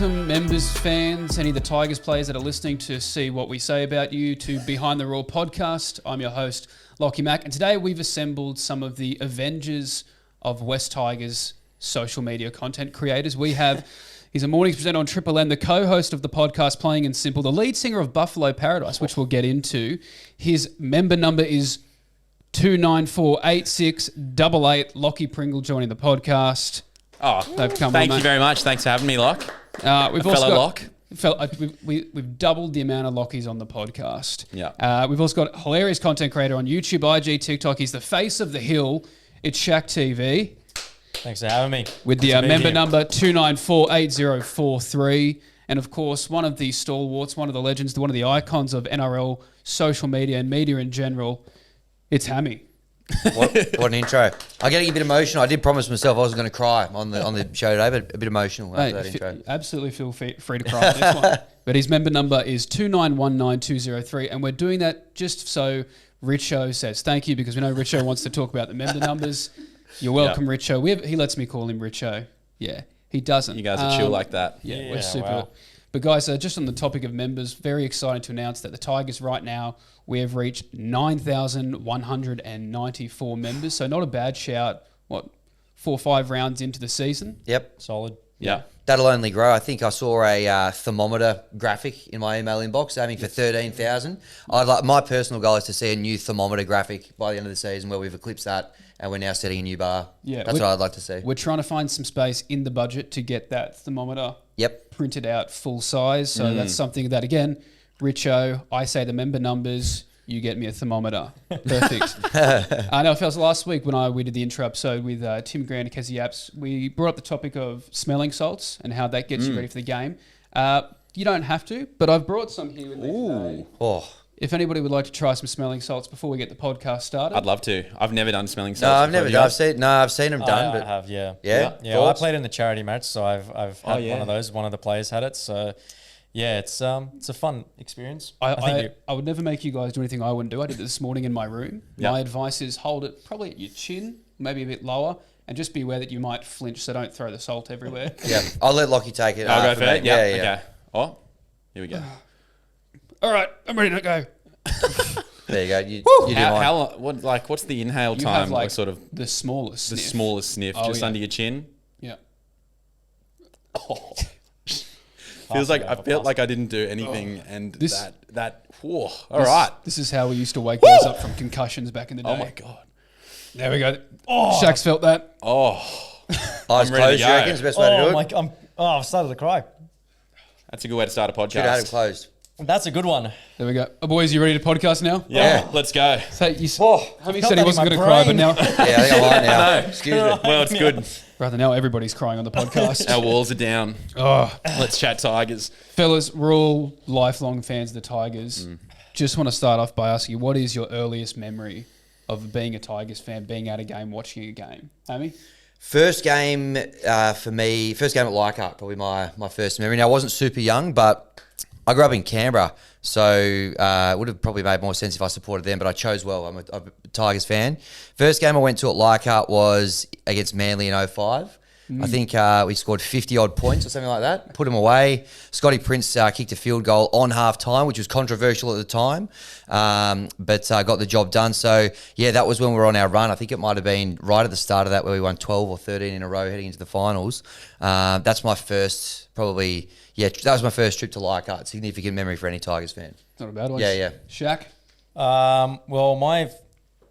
welcome members, fans, any of the Tigers players that are listening to see what we say about you to Behind the Roar podcast. I'm your host, Lachy Mac, and today we've assembled some of the Avengers of West Tigers social media content creators. We have, he's a mornings presenter on Triple M, the co-host of the podcast Playing and Simple, the lead singer of Buffalo Paradise, which we'll get into. His member number is 2948688. Lachie Pringle joining the podcast. Oh, thank you very much. Thanks for having me, Lock. We've doubled the amount of Lockies on the podcast. Yeah. We've also got hilarious content creator on YouTube, IG, TikTok. He's the face of the hill. It's ShakTV. Thanks for having me. With the member number 2948043. And of course, one of the stalwarts, one of the legends, one of the icons of NRL social media and media in general, it's Hammy. What an intro. I get a bit emotional. I did promise myself I wasn't going to cry on the show today, but a bit emotional after that intro. Absolutely feel free to cry on this one. But his member number is 2919203, and we're doing that just so Richo says thank you, because we know Richo wants to talk about the member numbers. You're welcome, yep. Richo. He lets me call him Richo. Yeah, he doesn't. You guys are chill like that. Yeah, we're super. Wow. But guys, just on the topic of members, very excited to announce that the Tigers right now, we have reached 9,194 members. So not a bad shout, 4 or 5 rounds into the season? Yep. Solid. Yeah. That'll only grow. I think I saw a thermometer graphic in my email inbox aiming for 13,000. My personal goal is to see a new thermometer graphic by the end of the season where we've eclipsed that and we're now setting a new bar. Yeah, that's what I'd like to see. We're trying to find some space in the budget to get that thermometer printed out full size. So that's something that, again, Richo, I say the member numbers, you get me a thermometer. Perfect. I know, it was last week when we did the intro episode with Tim Grant and Kezi Apps, we brought up the topic of smelling salts and how that gets you ready for the game. You don't have to, but I've brought some here with me today. Oh. If anybody would like to try some smelling salts before we get the podcast started. I've never done smelling salts. No, I've never done. I've seen them done. I have, yeah. Yeah? Yeah, I played in the charity match, so I've had one of those. One of the players had it, so... Yeah, it's a fun experience. I would never make you guys do anything I wouldn't do. I did it this morning in my room. Yep. My advice is hold it probably at your chin, maybe a bit lower, and just be aware that you might flinch, so don't throw the salt everywhere. Yeah, I'll let Lockie take it. I'll go for it. Yeah. Okay. Oh, here we go. All right, I'm ready to go. There you go. What's the inhale time? Have like sort of the smallest sniff. The smallest sniff, just under your chin. Yeah. Oh. I felt like I didn't do anything, and all right. This is how we used to wake guys up from concussions back in the day. Oh my god! There we go. Oh, Shaq's felt that. Oh, eyes closed. You reckon is the best way to do it? I've started to cry. That's a good way to start a podcast. Should have had it closed. That's a good one. There we go. Boys, you ready to podcast now? Yeah. Let's go. Hammy said he wasn't going to cry, but now... Yeah, I think I might now. Excuse me. Well, it's good. Brother, now everybody's crying on the podcast. Our walls are down. Oh, let's chat Tigers. Fellas, we're all lifelong fans of the Tigers. Just want to start off by asking you, what is your earliest memory of being a Tigers fan, being at a game, watching a game? Hammy? First game for me, first game at Leichhardt, probably my first memory. Now, I wasn't super young, but I grew up in Canberra, so it would have probably made more sense if I supported them, but I chose well. I'm a Tigers fan. First game I went to at Leichhardt was against Manly in 05. I think we scored 50-odd points or something like that, put them away. Scotty Prince kicked a field goal on half-time, which was controversial at the time, but got the job done. So, yeah, that was when we were on our run. I think it might have been right at the start of that where we won 12 or 13 in a row heading into the finals. That's my first, probably... Yeah, that was my first trip to Leichhardt. Significant memory for any Tigers fan. Not a bad one. Yeah. Shaq? Well,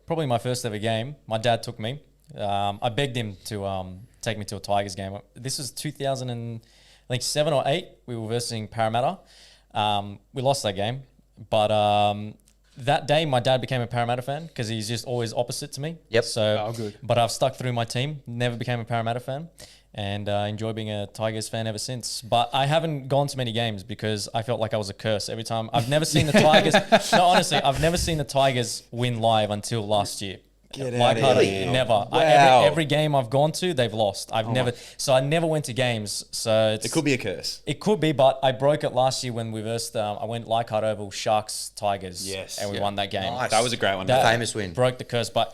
probably my first ever game, my dad took me. I begged him to take me to a Tigers game. This was 2007 or 8. We were versing Parramatta. We lost that game. But that day, my dad became a Parramatta fan because he's just always opposite to me. Yep. So, good. But I've stuck through my team, never became a Parramatta fan. And enjoy being a Tigers fan ever since. But I haven't gone to many games because I felt like I was a curse every time. I've never seen the Tigers. No, honestly, I've never seen the Tigers win live until last year. Get out of here. Never. Wow. Every game I've gone to, they've lost. I never went to games. So it could be a curse. It could be, but I broke it last year when we versed. I went Leichhardt Oval, Sharks, Tigers. Yes. And we won that game. Nice. That was a great one. Famous win. Broke the curse. But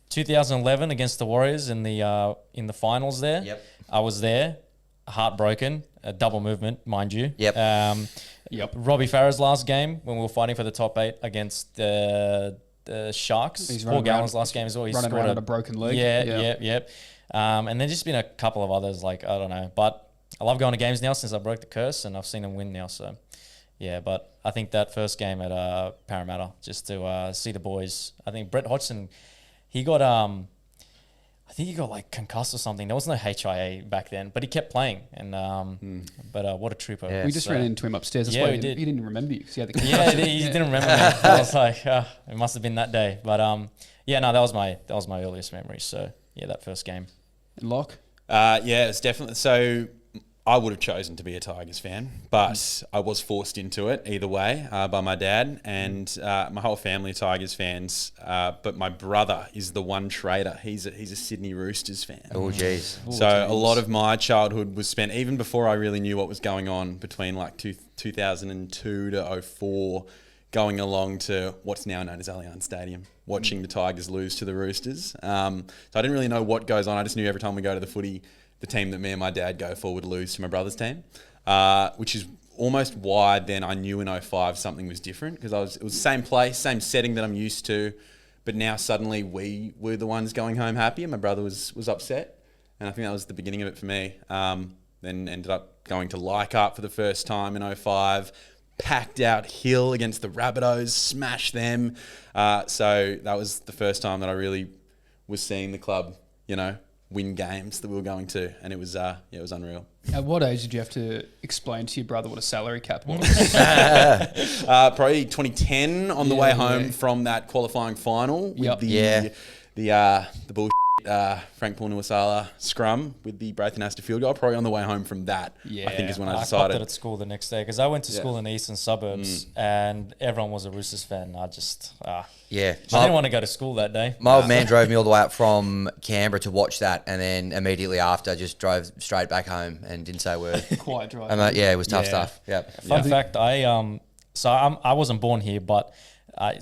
2011 against the Warriors in the finals there. Yep. I was there. heartbroken. A double movement, mind you. Yep. Yep. Robbie Farah's last game when we were fighting for the top 8 against the Sharks. He's Paul running Gallen's around- last game as well. He's running scored around on a broken leg. Yep. And then just been a couple of others, like, I don't know. But I love going to games now since I broke the curse, and I've seen them win now. So, yeah, but I think that first game at Parramatta, just to see the boys. I think Brett Hodgson, he got I think he got like concussed or something. There was no HIA back then, but he kept playing. And but what a trooper! Yeah. We just ran into him upstairs. That's Yeah, why we did. He didn't remember you because he had the Yeah, concussion. he didn't remember me. I was like, it must have been that day. But yeah, no, that was my earliest memory. So yeah, that first game. And Locke. Yeah, it's definitely. So I would have chosen to be a Tigers fan, but I was forced into it either way by my dad, and my whole family are Tigers fans. But my brother is the one traitor. He's a Sydney Roosters fan. Oh, jeez. So a lot of my childhood was spent, even before I really knew what was going on, between like 2002 to 04, going along to what's now known as Allianz Stadium, watching the Tigers lose to the Roosters. So I didn't really know what goes on. I just knew every time we go to the footy, the team that me and my dad go for would lose to my brother's team, which is almost why then I knew in 05 something was different, because it was the same place, same setting that I'm used to, but now suddenly we were the ones going home happy and my brother was upset, and I think that was the beginning of it for me. Then ended up going to Leichhardt for the first time in 05, packed out Hill against the Rabbitohs, smashed them. So that was the first time that I really was seeing the club, win games that we were going to, and it was it was unreal. At what age did you have to explain to your brother what a salary cap was? Probably 2010 on the way home from that qualifying final with the bullshit Frank Pornuasala scrum with the Braithen Astor field goal. Probably on the way home from that, I think is when I I decided. copped it at school the next day because I went to school in the eastern suburbs and everyone was a Roosters fan. I just Yeah. I didn't want to go to school that day. My old man drove me all the way up from Canberra to watch that, and then immediately after just drove straight back home and didn't say a word. Quite dry. Yeah, it was tough stuff. Yep. Fun fact, I wasn't born here, but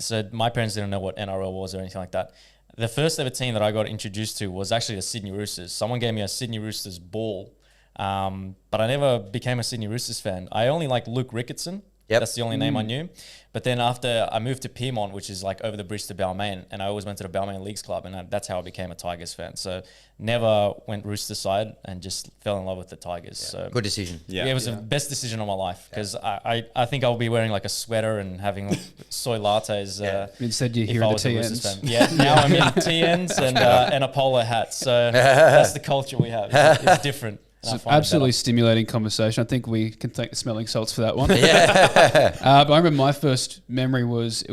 so my parents didn't know what NRL was or anything like that. The first ever team that I got introduced to was actually the Sydney Roosters. Someone gave me a Sydney Roosters ball, but I never became a Sydney Roosters fan. I only liked Luke Ricketson. Yep. That's the only name I knew. But then after I moved to Piedmont, which is like over the bridge to Balmain, and I always went to the Balmain Leagues Club, and that's how I became a Tigers fan. So never went Rooster side and just fell in love with the Tigers. So Good decision. yeah, it was the best decision of my life because I think I'll be wearing like a sweater and having like soy lattes. Instead, you're if here I in the was a Roosters TNs. fan. Yeah, now I'm in TNs and a polo hat. So that's the culture we have. It's different. It's and I an find it absolutely better. stimulating conversation. I think we can thank the smelling salts for that one. But I remember my first memory was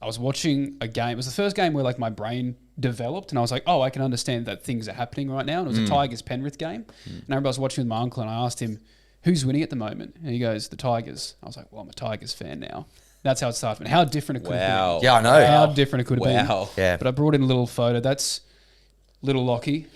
I was watching a game. It was the first game where like my brain developed, and I was like, oh, I can understand that things are happening right now. And it was a Tigers Penrith game, and I remember I was watching with my uncle, and I asked him, "Who's winning at the moment?" And he goes, "The Tigers." I was like, "Well, I'm a Tigers fan now." That's how it started. And how different it could have been. Yeah, I know. How different it could have Wow. been. Yeah. But I brought in a little photo. That's little Lockie.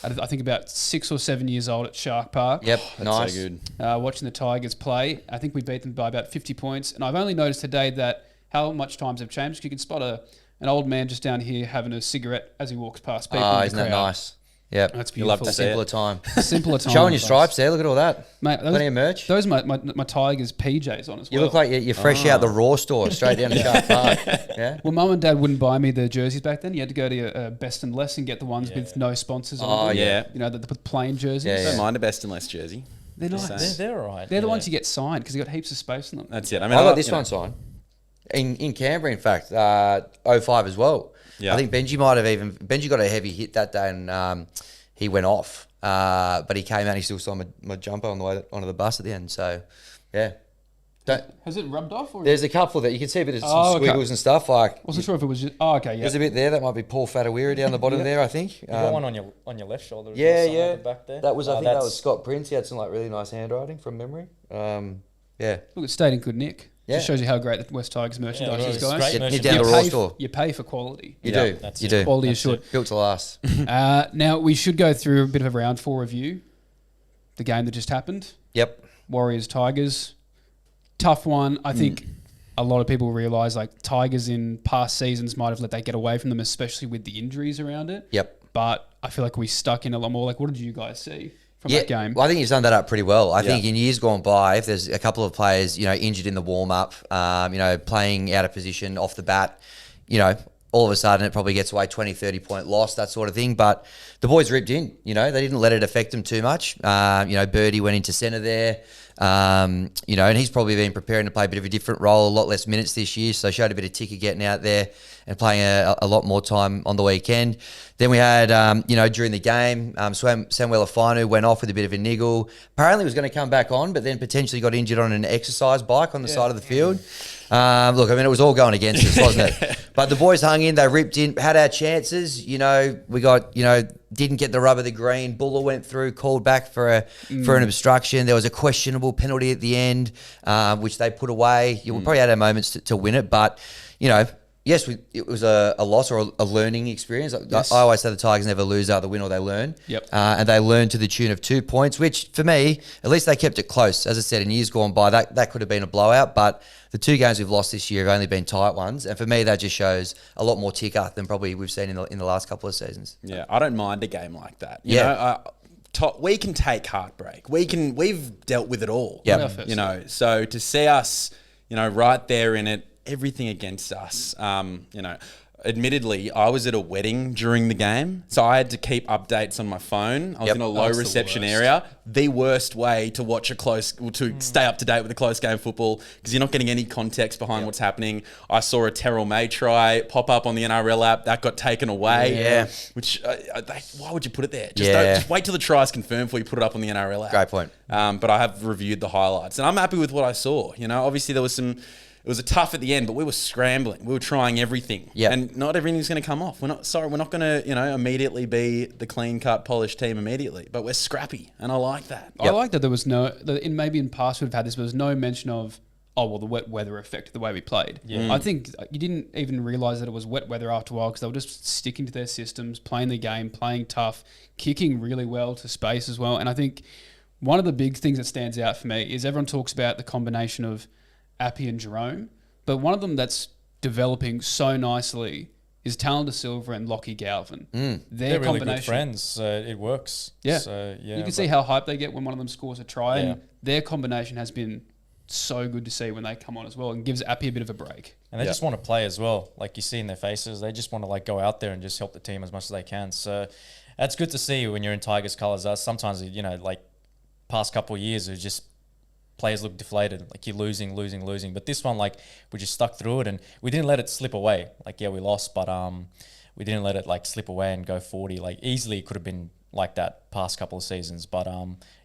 I think about 6 or 7 years old at Shark Park. Yep. That's Nice. so good. Watching the Tigers play. I think we beat them by about 50 points. And I've only noticed today that how much times have changed. You can spot an old man just down here having a cigarette as he walks past people. in the Isn't that crowd. nice? Yep. That's You love beautiful. to see it. Simpler time. Simpler time. Showing your stripes there. Look at all that. Mate, Plenty of merch. Those are my Tigers PJs on as well. You look like you're fresh out the Raw store, straight down to Shark Park. Yeah. Well, Mum and Dad wouldn't buy me the jerseys back then. You had to go to Best and Less and get the ones with no sponsors on them. yeah. You know, the plain jerseys. Yeah, Don't mind a best and less jersey. They're nice. saying. They're all right. They're the ones you get signed because they've got heaps of space in them. That's it. I I mean, got this one signed in Canberra, in fact, 05 as well. Yeah. I think Benji got a heavy hit that day, and he went off. But he came out and he still saw my jumper on the way onto the bus at the end. So, yeah. Has it rubbed off? Or There's a couple that you can see a bit of some okay. squiggles and stuff. Like, wasn't sure if it was just. Oh, okay, yeah. there's a bit there. That might be Paul Fatawira down the bottom there, I think. You got one on your left shoulder. as Yeah, well, somewhere yeah. at the back there. That was, I think that that's- was Scott Prince. He had some like really nice handwriting from memory. Yeah. Look, it stayed in good nick. Yeah. Just shows you how great the West Tigers merchandise Yeah, is, it's guys. great Get merchandise. down the You Raw pay- store. You pay for quality. You Yeah, do. that's You it. do. Quality That's assured. Built to last. Now, we should go through a bit of a round 4 review. The game that just happened. Yep. Warriors, Tigers. Tough one. I think a lot of people realise like Tigers in past seasons might have let that get away from them, especially with the injuries around it. Yep. But I feel like we stuck in a lot more. Like, what did you guys see from that game. Well, I think he's done that up pretty well. I think in years gone by, if there's a couple of players, injured in the warm-up, playing out of position off the bat, all of a sudden it probably gets away 20, 30 point loss, that sort of thing. But the boys ripped in, they didn't let it affect them too much. Birdie went into centre there, and he's probably been preparing to play a bit of a different role, a lot less minutes this year. So showed a bit of ticker getting out there and playing a lot more time on the weekend. Then we had, during the game, Samuel Afinu went off with a bit of a niggle. Apparently was going to come back on, but then potentially got injured on an exercise bike on the side of the field. It was all going against us, wasn't it? But the boys hung in, they ripped in, had our chances. We got, didn't get the rub of the green. Buller went through, called back for an obstruction. There was a questionable penalty at the end, which they put away. We probably had our moments to win it, but, yes, it was a loss or a learning experience. Yes. I always say the Tigers never lose, either win or they learn. Yep. And they learned to the tune of 2 points, which for me, at least they kept it close. As I said, in years gone by, that could have been a blowout, but the 2 games we've lost this year have only been tight ones. And for me, that just shows a lot more ticker than probably we've seen in the last couple of seasons. Yeah, I don't mind a game like that. You know, we can take heartbreak. We've dealt with it all. Yeah. So to see us, right there in it, everything against us. Admittedly, I was at a wedding during the game, so I had to keep updates on my phone. I was in a low reception area. The worst way to watch to stay up to date with a close game of football, because you're not getting any context behind what's happening. I saw a Terrell May try pop up on the NRL app. That got taken away. Yeah. Which, why would you put it there? Just wait till the try is confirmed before you put it up on the NRL app. Great point. But I have reviewed the highlights, and I'm happy with what I saw. Obviously there was some... It was a tough at the end, but we were scrambling. We were trying everything. Yeah. And not everything's going to come off. We're not going to, immediately be the clean-cut, polished team immediately. But we're scrappy, and I like that. I like that there was maybe in past we've had this, but there was no mention of, the wet weather affected the way we played. Yeah. I think you didn't even realise that it was wet weather after a while, because they were just sticking to their systems, playing the game, playing tough, kicking really well to space as well. And I think one of the big things that stands out for me is everyone talks about the combination of Appy and Jerome, but one of them that's developing so nicely is Talon Da Silva and Lachie Galvin. They're really good friends, so it works. Yeah. So, you can see how hyped they get when one of them scores a try, and their combination has been so good to see when they come on as well, and gives Appy a bit of a break. And they just want to play as well. Like you see in their faces, they just want to go out there and just help the team as much as they can. So that's good to see when you're in Tigers colours. Sometimes, past couple of years, it's just players look deflated, like you're losing. But this one, we just stuck through it, and we didn't let it slip away. We lost, but we didn't let it slip away and go 40. Easily it could have been like that past couple of seasons. But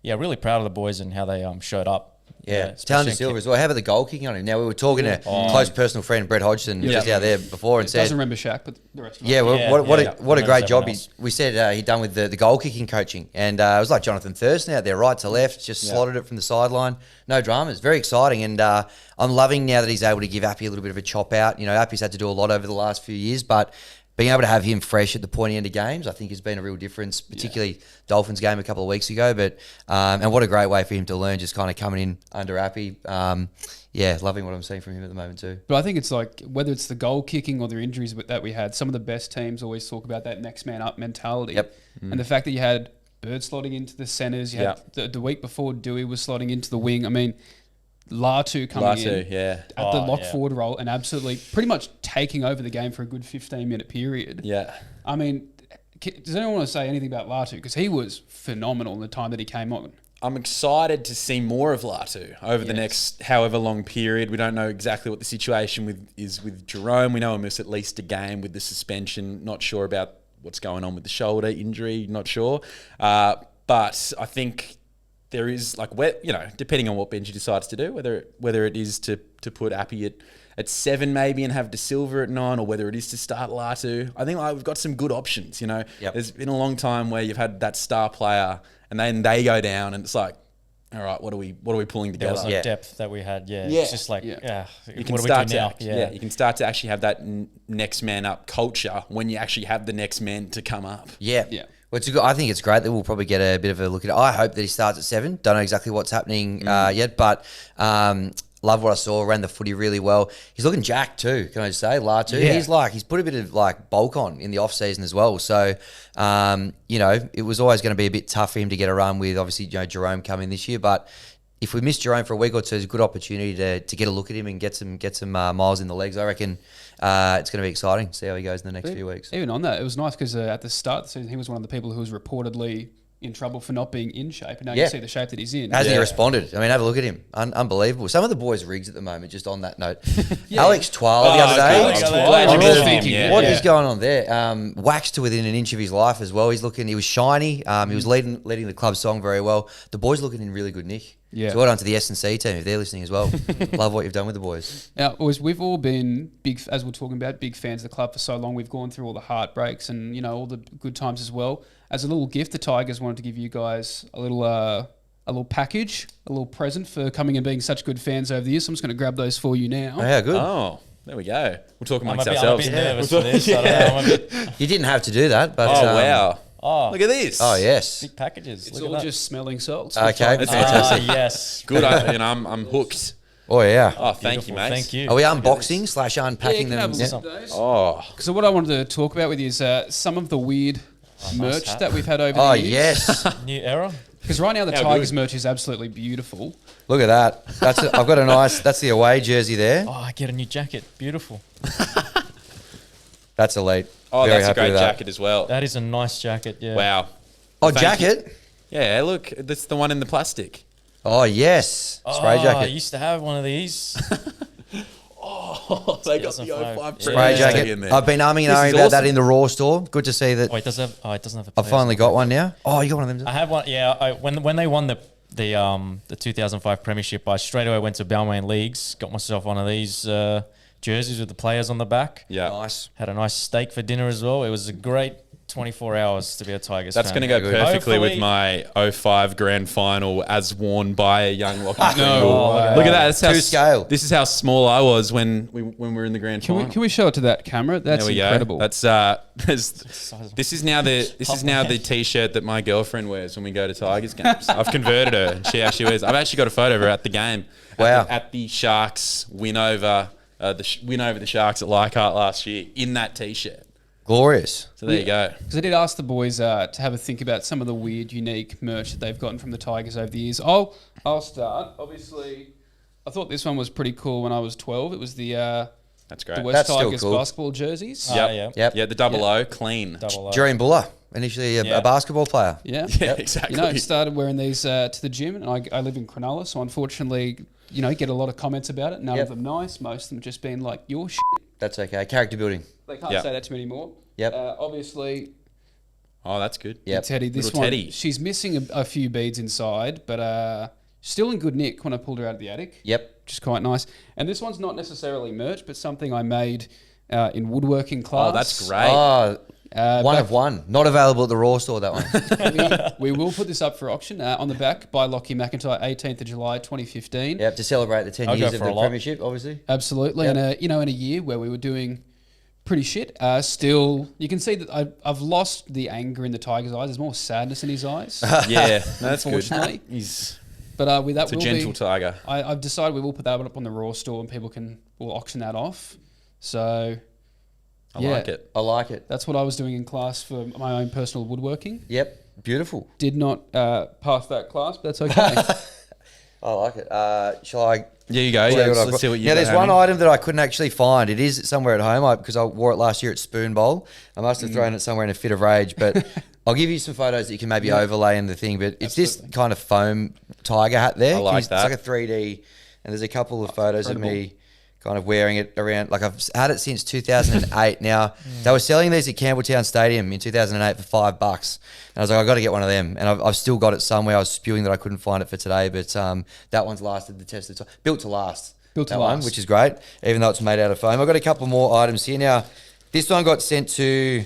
really proud of the boys and how they showed up. Yeah, Talon Da Silva as well. How about the goal kicking on him? Now, we were talking to close personal friend Brett Hodgson just out there before, and said, doesn't remember Shaq, but the rest of us. What a great job we said he'd done with the goal kicking coaching, and it was like Jonathan Thurston out there, right to left, just slotted it from the sideline. No dramas, very exciting, and I'm loving now that he's able to give Appy a little bit of a chop out. Appy's had to do a lot over the last few years, but being able to have him fresh at the pointy end of games, I think has been a real difference, particularly Dolphins game a couple of weeks ago. But and what a great way for him to learn, just kind of coming in under Appy. Loving what I'm seeing from him at the moment too. But I think it's whether it's the goal kicking or the injuries that we had, some of the best teams always talk about that next man up mentality. Yep. And the fact that you had Bird slotting into the centres, you had the week before Dewey was slotting into the wing. I mean, Latu coming in at the lock forward role and absolutely pretty much taking over the game for a good 15-minute period. Yeah. I mean, does anyone want to say anything about Latu? Because he was phenomenal in the time that he came on. I'm excited to see more of Latu over the next however long period. We don't know exactly what the situation is with Jerome. We know he missed at least a game with the suspension. Not sure about what's going on with the shoulder injury. Not sure. But I think there is depending on what Benji decides to do, whether it is to put Appy at 7 maybe and have Da Silva at 9, or whether it is to start Latu. I think we've got some good options. There's been a long time where you've had that star player and then they go down, and it's like, all right, what are we pulling together? There was depth that we had. It's just you can start to you can start to actually have that next man up culture when you actually have the next man to come up. Yeah. Well, I think it's great that we'll probably get a bit of a look at it. I hope that he starts at 7. Don't know exactly what's happening yet, but Love what I saw. Ran the footy really well. He's looking jacked too. Can I just say, Latu? Yeah. He's put a bit of like bulk on in the off season as well. So, it was always going to be a bit tough for him to get a run with obviously Jerome coming this year. But if we miss Jerome for a week or two, it's a good opportunity to get a look at him and get some miles in the legs. I reckon it's going to be exciting. See how he goes in the next few weeks. Even on that, it was nice because at the start of the season, he was one of the people who was reportedly in trouble for not being in shape, and now you see the shape that he's in. Hasn't he responded? I mean, have a look at him. Unbelievable. Some of the boys' rigs at the moment, just on that note. Alex Twile the other day. What is going on there? Waxed to within an inch of his life as well. He was shiny. He was leading the club song very well. The boys looking in really good nick. Yeah. So well done to the S&C team if they're listening as well. Love what you've done with the boys. Now, we've all been big, as we're talking about, big fans of the club for so long. We've gone through all the heartbreaks and all the good times as well. As a little gift, the Tigers wanted to give you guys a little package, a little present for coming and being such good fans over the years. So I'm just going to grab those for you now. Oh, yeah, good. Oh, there we go. We'll talk amongst I'm ourselves. a bit nervous for this. I don't know, You didn't have to do that, but wow. Oh, Look at this. Oh yes. big packages. It's Look all at that. just smelling salts. Okay, That's fantastic. Yes. Good. I'm hooked. Oh yeah. Oh, thank Beautiful. you, mate. Thank you. Are we unboxing / Yeah, unpacking you can have them? a listen to those. Oh, So what I wanted to talk about with you is some of the weird merch hat. that we've had over Oh the years. yes. New era. Because right now the How Tigers good. merch is absolutely beautiful. Look at that. I've got a nice. That's the away jersey there. Oh, I get a new jacket. Beautiful. That's elite. oh, Very that's a happy great with that. jacket as well. That is a nice jacket. Yeah. Wow. Oh, Thank you. jacket. Yeah, look, that's the one in the plastic. Oh yes. Spray I jacket. used to have one of these. Oh, they got the 2005. 05 Yeah. Spray print jacket. in there. I've been umming and This ahhing is about awesome. that in the Raw store. Good to see that. Oh, it doesn't have the. I've players. finally got one now. Oh, you got one of them. I have one. Yeah. When they won the 2005 Premiership, I straight away went to Balmain Leagues, got myself one of these jerseys with the players on the back. Yeah. Nice. Had a nice steak for dinner as well. It was a great 24 hours to be a Tigers That's fan. going to go perfectly with Hopefully- my 05 grand final as worn by a young Lachie No Pringle. way. Look at that. That's how To scale. This is how small I was when we were in the grand Can final. we show it to that camera? That's there we incredible. go. That's this is now the t-shirt that my girlfriend wears when we go to Tigers games. I've converted her, and she actually wears. I've actually got a photo of her at the game. Wow. At the Sharks win over the Sharks at Leichhardt last year in that t-shirt. Glorious. So there you go. Because I did ask the boys to have a think about some of the weird, unique merch that they've gotten from the Tigers over the years. I'll start. Obviously, I thought this one was pretty cool when I was 12. It was the That's great. the West That's still Tigers cool. basketball jerseys. Yep. Yeah. Yep. The double O, clean. Double O. Jureen Buller, initially a basketball player. Yeah. Yeah, exactly. You know, I started wearing these to the gym, and I live in Cronulla, so unfortunately, get a lot of comments about it. None Yep. of them nice. Most of them just being like, "You're shit." That's okay. Character building. They can't Yep. say that to me anymore. Yep. Obviously, Oh, that's good. Yep. Teddy. This Little one, Teddy. she's missing a few beads inside, but still in good nick when I pulled her out of the attic. Yep. Which is quite nice. And this one's not necessarily merch, but something I made in woodworking class. Oh, that's great. Oh, one back- of one. Not available at the Raw store, that one. we will put this up for auction on the back by Lachy McIntyre, 18th of July, 2015. Yep, to celebrate the 10 I'll years go of for the a lot. premiership, obviously. Absolutely. Yep. And, in a year where we were doing pretty shit, still, you can see that I've lost the anger in the Tiger's eyes. There's more sadness in his eyes. Yeah, no, that's good. Unfortunately. He's But with that, it's a gentle tiger. I've decided we will put that up on the Raw store and people will auction that off. So, I like it. I like it. that's what I was doing in class for my own personal woodworking. Yep, beautiful. Did not pass that class, but that's okay. I like it. Shall I? There you go. tell Yeah, you what I've let's got? see what you Yeah, got, there's one Hammy. item that I couldn't actually find. It is somewhere at home because I wore it last year at Spoon Bowl. I must have thrown it somewhere in a fit of rage, but I'll give you some photos that you can maybe overlay in the thing. But it's this kind of foam tiger hat there. I like It's that. like a 3D, and there's a couple of photos of me kind of wearing it around. Like I've had it since 2008. Now they were selling these at Campbelltown Stadium in 2008 for $5, and I was like, I got to get one of them. And I've still got it somewhere. I was spewing that I couldn't find it for today, but that one's lasted the test of time. Built to last. Built to that one, last. which is great, even though it's made out of foam. I've got a couple more items here. Now, this one got sent to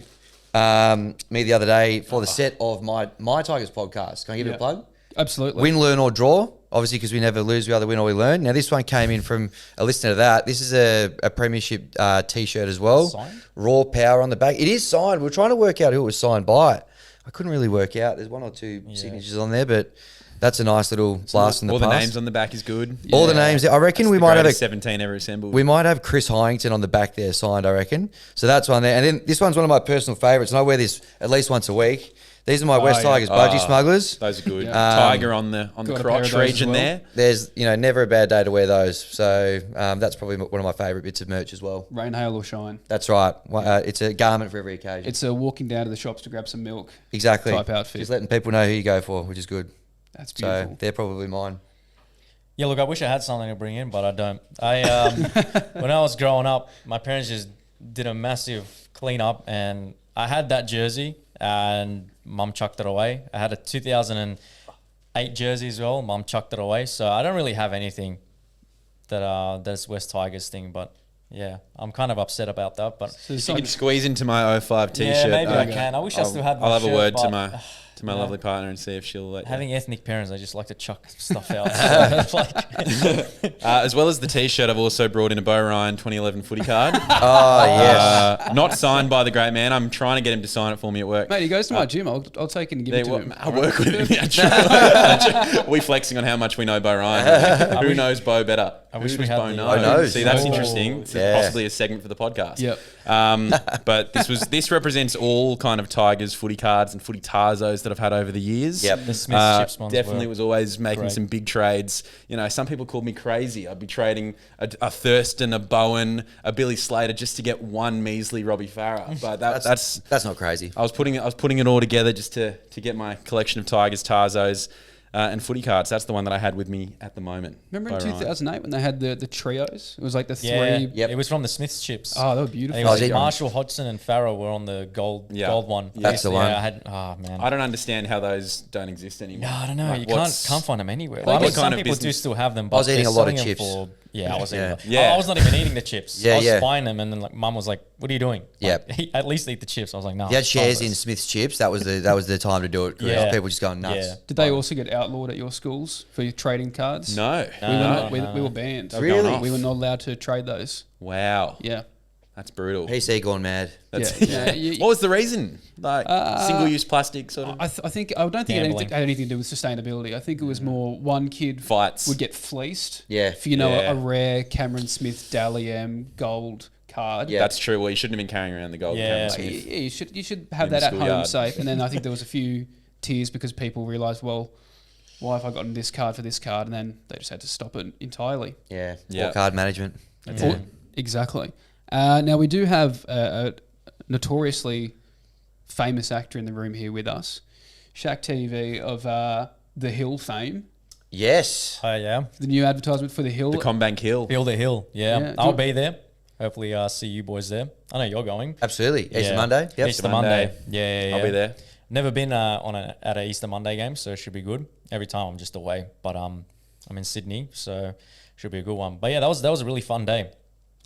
me the other day for the set of my Tigers podcast. Can I give it a plug? Absolutely. Win, learn, or draw. Obviously, because we never lose, we either win or we learn. Now, this one came in from a listener to that. This is a premiership T-shirt as well. Signed? Raw power on the back. It is signed. We're trying to work out who it was signed by. I couldn't really work out. There's one or two signatures on there, but That's a nice little blast in the All past. the names on the back is good. All the names. I reckon we might have 17 ever assembled. We might have Chris Hyington on the back there signed, I reckon. So that's one there. And then this one's one of my personal favourites, and I wear this at least once a week. These are my West Tigers budgie smugglers. Those are good. Yeah. Tiger on the crotch region there. There's never a bad day to wear those. So that's probably one of my favourite bits of merch as well. Rain, hail, or shine. That's right. It's a garment for every occasion. It's a walking down to the shops to grab some milk. Exactly. Type outfit. Just letting people know who you go for, which is good. That's beautiful. So they're probably mine. Yeah, look, I wish I had something to bring in, but I don't. When I was growing up, my parents just did a massive clean up, and I had that jersey, and Mum chucked it away. I had a 2008 jersey as well. Mum chucked it away, so I don't really have anything that's West Tigers thing, but. Yeah, I'm kind of upset about that, but you can squeeze into my 05 t-shirt. Yeah, maybe I can. I wish I still had my I'll have shirt, a word but, to my lovely partner and see if she'll let having you. ethnic parents, I just like to chuck stuff out. As well as the t-shirt, I've also brought in a Bo Ryan 2011 footy card. Oh, yes. Not signed by the great man. I'm trying to get him to sign it for me at work. Mate, he goes to my gym. I'll take it and give it to him. I work with him. Yeah, we flexing on how much we know Bo Ryan. Who knows Bo better? I wish Who we does had Bo the- know? Bo knows. See, that's Oh. interesting. It's Yeah. possibly a segment for the podcast. Yep. But this represents all kind of Tigers footy cards and footy Tarzos that I've had over the years. Yep. The Smith's chips ones Definitely were was always making great. some big trades. Some people called me crazy. I'd be trading a Thurston, a Bowen, a Billy Slater just to get one measly Robbie Farah. But That's not crazy. I was putting it all together just to get my collection of Tigers, Tarzos, and footy cards. That's the one that I had with me at the moment. Remember in Bo Ryan. 2008 when they had the trios? It was like the three. Yeah, it was from the Smiths chips. Oh, they were beautiful. It was Oh, is it? Marshall, Hodgson, and Farrell were on the gold one. That's the one. I had. Oh man. I don't understand how those don't exist anymore. No, I don't know. Like, You can't find them anywhere. Like, I mean, what some kind of people do business- still have them. But I was eating they're a lot of selling them chips. I was eating. Yeah. I was not even eating the chips. Yeah, I was yeah. buying them, and then Mum was like, "What are you doing?" Yep. Like, at least eat the chips. I was like, "No." If you had shares in Smith's chips, that was the time to do it. 'Cause Yeah. people just going nuts. Yeah. Did they also get outlawed at your schools for your trading cards? No. We were banned. They were going Really? off. We were not allowed to trade those. Wow. Yeah. That's brutal. PC gone mad. That's, Yeah. Yeah, What was the reason? Like single-use plastic sort of I don't think it had anything to do with sustainability. I think it was more one kid fights. would get fleeced. Yeah. For Yeah. a rare Cameron Smith Dally M gold card. Yeah. That's true. Well, you shouldn't have been carrying around the gold. Yeah. Cameron Yeah, Smith. you should have In that the at home schoolyard. safe. And then I think there was a few tears because people realised, well, why have I gotten this card for this card? And then they just had to stop it entirely. Yeah. Yeah. Or card management. Yeah. Exactly. Now we do have a notoriously famous actor in the room here with us, ShakTV of The Hill fame. Yes. Oh yeah. The new advertisement for The Hill. The Combank Hill. Build a hill. Yeah. Yeah. I'll be there. Hopefully, see you boys there. I know you're going. Absolutely. Easter Yeah. Monday. Yep. Easter Monday. Yeah. I'll be there. Never been at a Easter Monday game, so it should be good. Every time I'm just away, but I'm in Sydney, so should be a good one. But yeah, that was a really fun day,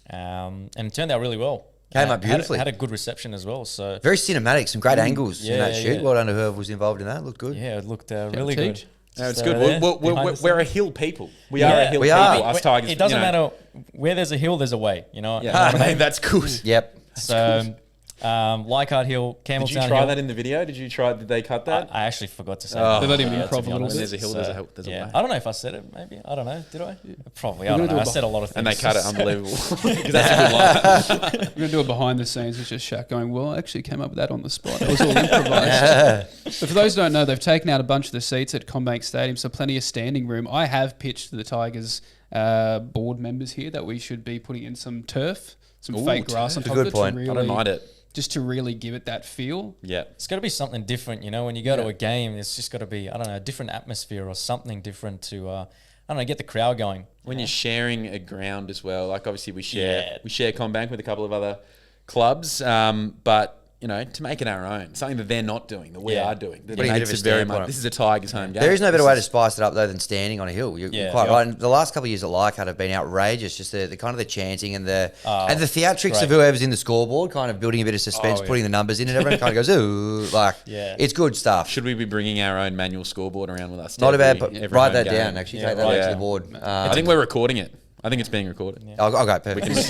and it turned out really well. Came up beautifully. Had a good reception as well. So Very cinematic. Some great angles in that yeah, shoot. yeah. Well done to whoever was involved in that. Looked good. yeah, it looked really good. teach. No, it's So, good. yeah, We're behind the a scenes. hill people. We Yeah. are a hill We people. are. Us Tigers. It doesn't you know. matter where there's a hill, there's a way. You know. Yeah, that's good. Yep. So, Leichhardt Hill, Campbelltown Did you try Hill. that in the video? Did they cut that? I actually forgot to say. Oh. that. They let him Yeah, improv to be a little honest. bit. There's a hill, there's a hill, there's a yeah. way. I don't know if I said it. Maybe I don't know. Did I? Probably. I We're don't gonna know. I do a said a lot of things. And they cut it. Unbelievable. Because that's a good line. We're going to do it behind the scenes. It's just Shaq going, well, I actually came up with that on the spot. It was all improvised. But for those who don't know, they've taken out a bunch of the seats at Combank Stadium, so plenty of standing room. I have pitched to the Tigers board members here that we should be putting in some turf, some Ooh, fake grass on turf. top Good of it. point. To I don't really, mind it. just to really give it that feel. Yeah. It's got to be something different, you know. When you go to Yeah. a game, it's just got to be, I don't know, a different atmosphere or something different to, I don't know, get the crowd going. When you're sharing a ground as well, like obviously we Yeah. share Combank with a couple of other clubs, but you know, to make it our own, something that they're not doing, that we Yeah. are doing. That Putting a bit makes of a it very stamp on much. it. This is a Tigers home game. There is no better This way to spice it up though than standing on a hill. You're Yeah. quite Yeah. right. And the last couple of years at Leichhardt have been outrageous. Just the kind of the chanting and the theatrics great. of whoever's in the scoreboard, kind of building a bit of suspense, Oh, yeah. putting the numbers in, and everyone kind of goes ooh, like Yeah. it's good stuff. Should we be bringing our own manual scoreboard around with us? to Not a bad. every Write home that game? down. Actually, Yeah, take that right. out to Yeah. the board. I think we're recording it. I think it's being recorded. Yeah. Okay, perfect. It's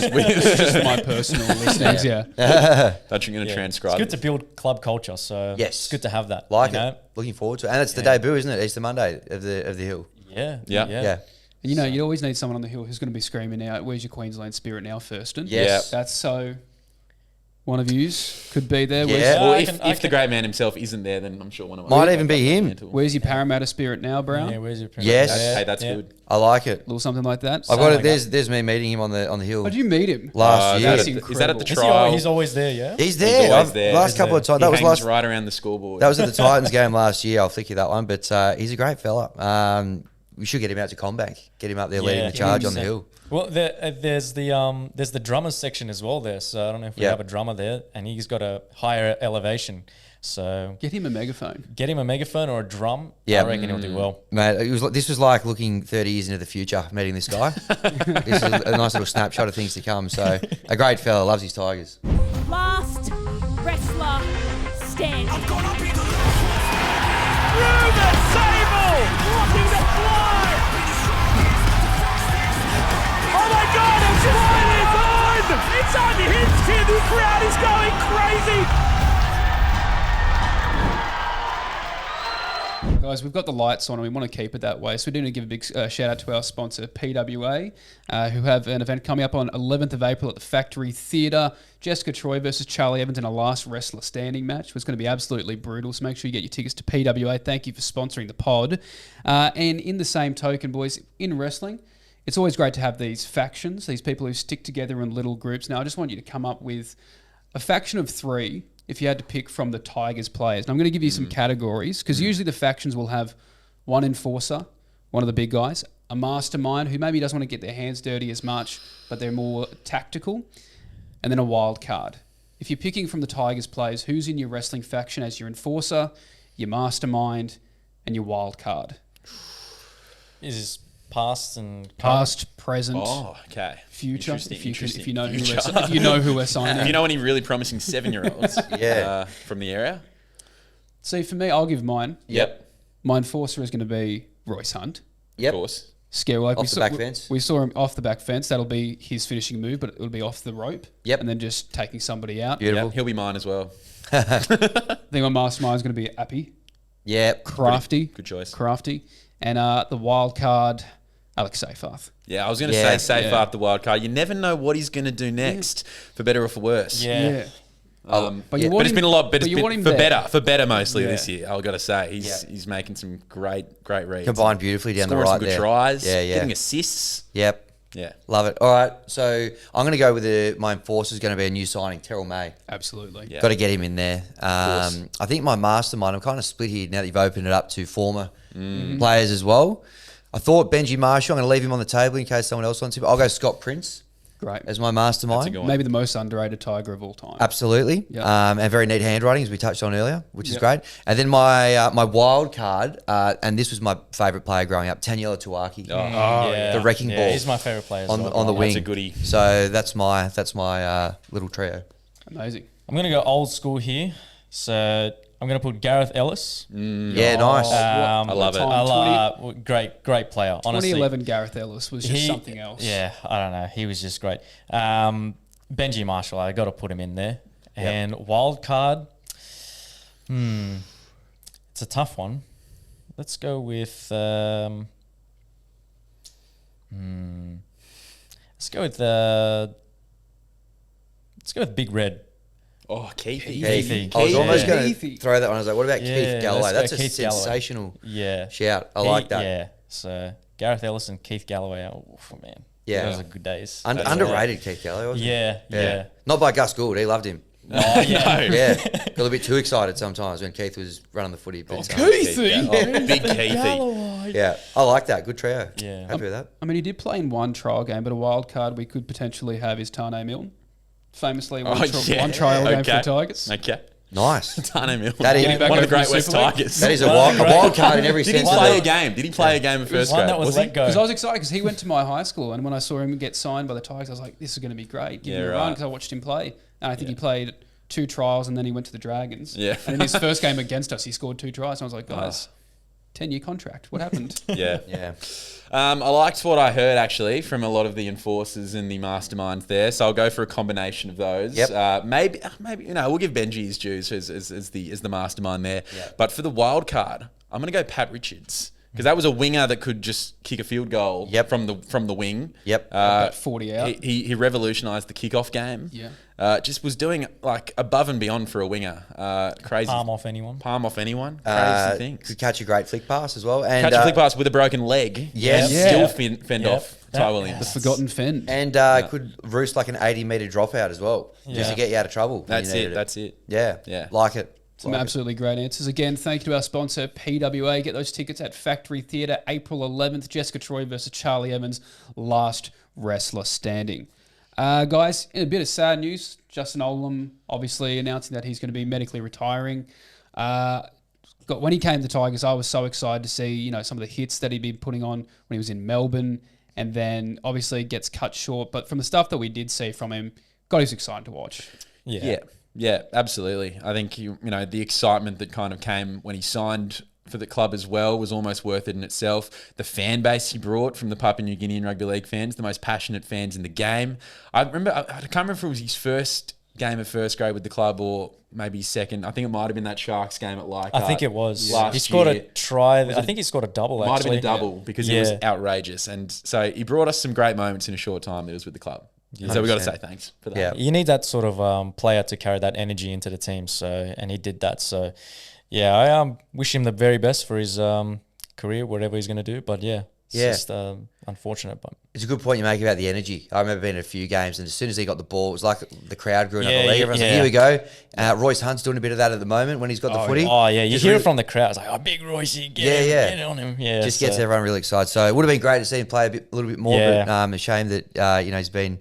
just my personal listenings, yeah. That's going to transcribe. It's good to build club culture, so Yes. it's good to have that. Like you it. know? Looking forward to it. And it's the debut, isn't it? Easter Monday of the Hill. Yeah. Yeah. Yeah. And you always need someone on the hill who's going to be screaming out, "Where's your Queensland spirit now, Thurston?" Yes. That's so. One of yous could be there. Yeah. Well, I if can- the great man himself isn't there, then I'm sure one of us Might even be him. Where's your Parramatta spirit now, Brown? Yeah, where's your Yes. Hey, that's good. I like it. A little something like that. I've got it. like There's me meeting him on the hill How did you meet him? last year. that's Is that at the incredible. trial? He's always there, yeah? He's there. He's always there. Last couple of times. He That was hangs last. right around the scoreboard. That was at the Titans game last year. I'll flick you that one. But he's a great fella. We should get him out to Combank. Get him up there leading the charge on the 100%. hill. Well, there's the drummers section as well there. So I don't know if we have a drummer there, and he's got a higher elevation. So Get him a megaphone. get him a megaphone or a drum. Yeah. I reckon he'll do well. Mate, this was like looking 30 years into the future, meeting this guy. This is a nice little snapshot of things to come. So, a great fella, loves his Tigers. Last wrestler standing. Through the table! Blocking the fly! Oh my God, it's flying! It's unhinged here. The crowd is going crazy. Guys, we've got the lights on and we want to keep it that way. So we're going to give a big shout out to our sponsor, PWA, who have an event coming up on 11th of April at the Factory Theatre. Jessica Troy versus Charlie Evans in a last wrestler standing match. It's going to be absolutely brutal. So make sure you get your tickets to PWA. Thank you for sponsoring the pod. And in the same token, boys, in wrestling, it's always great to have these factions, these people who stick together in little groups. Now, I just want you to come up with a faction of 3 if you had to pick from the Tigers players. And I'm going to give you some categories, because usually the factions will have one enforcer, one of the big guys, a mastermind who maybe doesn't want to get their hands dirty as much, but they're more tactical, and then a wild card. If you're picking from the Tigers players, who's in your wrestling faction as your enforcer, your mastermind, and your wild card? Is this past and Past, present, Oh, okay. future. Interesting, If you know who future. if you know who we're signing. If you know any really promising 7-year-olds Yeah. from the area. See, for me, I'll give mine. Yep. My enforcer is going to be Royce Hunt. Yep. Of course. Scare like Off the back fence. We saw him off the back fence. That'll be his finishing move, but it'll be off the rope. Yep. And then just taking somebody out. Beautiful. Yep. He'll be mine as well. I think my mastermind is going to be Appy. Yep. Crafty. Good choice. Crafty. And the wild card, Alex Seyfarth. Yeah, I was going to Yeah. say safe after the wild card. You never know what he's going to do next, for better or for worse. yeah. But Yeah. you want But it's him, been a lot. But you it's want been him for there. better mostly Yeah. this year. I've got to say he's making some great reads. Combined beautifully down Scoring the right some good there. tries. Yeah, yeah. Getting assists. Yep. Yeah. Love it. All right. So, I'm going to go with my enforcer is going to be a new signing, Terrell May. Absolutely. Yeah. Got to get him in there. course. I think my mastermind, I'm kind of split here now that you've opened it up to former players as well. I thought Benji Marshall, I'm going to leave him on the table in case someone else wants him. I'll go Scott Prince Great. as my That's a mastermind. good one. Maybe the most underrated Tiger of all time. Absolutely. Yeah. And very neat handwriting, as we touched on earlier, which is Yep. great. And then my wild card, and this was my favourite player growing up, Taniela Tuaki. Yeah. The wrecking ball He's my favourite player as on well. on the wing. That's a goodie. So that's my little trio. Amazing. I'm going to go old school here. So I'm going to put Gareth Ellis. Yeah, nice. I love it. I love great player. Honestly, 2011 Gareth Ellis was just something else. Yeah, I don't know. He was just great. Benji Marshall, I got to put him in there. And wild card, it's a tough one. Let's go with let's go with Big Red. Oh, Keithy. Keithy. I was almost Yeah. going to throw that one. I was like, what about Yeah, Keith Galloway? let's go That's a Keith Galloway. sensational Yeah. shout. I like that. Yeah. So Gareth Ellis and Keith Galloway. Oh man. Yeah. Those are good days. Underrated Keith Galloway, wasn't he? Yeah. Not by Gus Gould. He loved him. Oh yeah. Yeah. Got a little bit too excited sometimes when Keith was running the footy. But, Keithy! Oh, big Keithy. yeah. I like that. Good trio. Yeah. Happy with that. I mean, he did play in one trial game, but a wild card we could potentially have is Tane Milne. Famously, one trial game for the Tigers. Okay. Nice. Tane Milne. That is- Getting back one of the over great the West Super League. Tigers. That is a wild card in every Did he sense of play a the game? Did he play a game in first One grade? that was he? let go. Because I was excited because he went to my high school, and when I saw him get signed by the Tigers, I was like, this is going to be great. Give Yeah, him a right. run because I watched him play. And I think he played 2 trials and then he went to the Dragons. Yeah. And in his first game against us, he scored 2 tries. And I was like, guys, 10-year contract. What happened? Yeah. Yeah. I liked what I heard actually from a lot of the enforcers and the masterminds there, so I'll go for a combination of those. Yep. Maybe we'll give Benji his dues as the mastermind there. Yep. But for the wild card, I'm gonna go Pat Richards because that was a winger that could just kick a field goal from the wing. Yep. About 40 out. He revolutionised the kickoff game. Yeah. Just was doing like above and beyond for a winger. Crazy. Palm off anyone. Crazy things. Could catch a great flick pass as well. And, Catch a flick pass with a broken leg. Yes. Still fend off Ty The Williams. forgotten fend. And could roost like an 80-metre dropout as well, just to get you out of trouble. when That's you needed it. That's it. Yeah. Like it. Some absolutely great answers. Again, thank you to our sponsor, PWA. Get those tickets at Factory Theatre, April 11th. Jessica Troy versus Charlie Evans, last wrestler standing. Guys, in a bit of sad news, Justin Olam obviously announcing that he's going to be medically retiring. When he came to Tigers, I was so excited to see some of the hits that he'd been putting on when he was in Melbourne, and then obviously gets cut short. But from the stuff that we did see from him, God, he's exciting to watch. Yeah, absolutely. I think the excitement that kind of came when he signed for the club as well was almost worth it in itself. The fan base he brought from the Papua New Guinean rugby league fans, the most passionate fans in the game. I can't remember if it was his first game of first grade with the club or maybe his second. I think it might have been that Sharks game at Leichhardt. I think it was. Last He scored year. a try. I think he scored a double, actually. Might have been a double because it was outrageous. And so he brought us some great moments in a short time that he was with the club. So we've got to say thanks for that. Yeah. You need that sort of player to carry that energy into the team. And he did that. So, yeah, I wish him the very best for his career, whatever he's going to do. But it's just unfortunate. But It's a good point you make about the energy. I remember being in a few games, and as soon as he got the ball, it was like the crowd grew in the league. Everyone's like, here we go. Royce Hunt's doing a bit of that at the moment when he's got the footy. You hear it from the crowd. It's like, big Royce, get on him. Yeah, just gets everyone really excited. So it would have been great to see him play a little bit more, but a shame that he's been